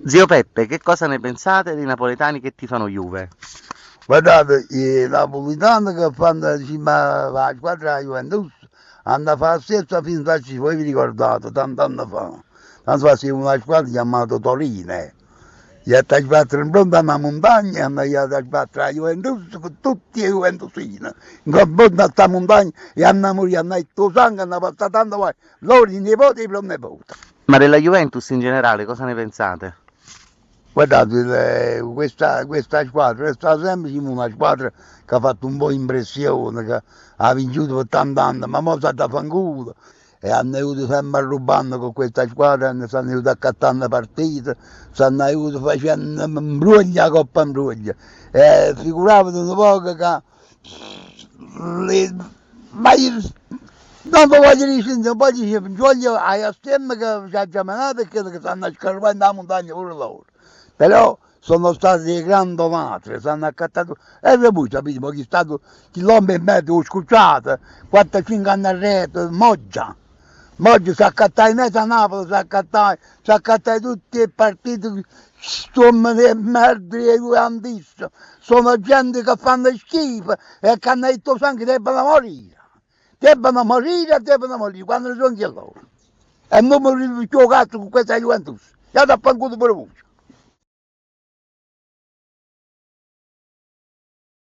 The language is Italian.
Zio Peppe, che cosa ne pensate dei napoletani che tifano Juve? Guardate, i napolitani che fanno la squadra della Juventus hanno fatto la stessa finta, voi vi ricordate, tanti anni fa. Tanto fa una squadra chiamata Torino. Gli ha sbattere in fronte a una montagna e hanno sbattere la Juventus con tutti i Juventusini. In fondo a questa montagna e hanno morito, hanno detto sangue, hanno fatto tanto poi loro i nipoti e i pronipoti. Ma della Juventus in generale, cosa ne pensate? Guardate, questa squadra è stata sempre una squadra che ha fatto un po' impressione, che ha vinto per tanti anni, ma ora sta da fanculo. E hanno avuto sempre rubando con questa squadra, stanno aiutando accattando partite, stanno aiutando facendo imbruglia coppa imbruglia. Figuravano un po' che ma io non lo voglio dire, non voglio dire, voglio a stemma che ci ha chiamato e che stanno scarpando la montagna pure loro. Però sono stati dei grandi donati, stanno accattati, e poi sapete, ma chi è stato chilometri e mezzo scucciato, 4-5 anni a rete, Moggia si accattai in mezzo a Napoli, si accattai tutti i partiti, sono di merda e grandissimi, sono gente che fanno schifo e che hanno detto sangue debbano morire, quando sono anche loro. E non mi giocato con questa Juventus, e da fanculo pure voi.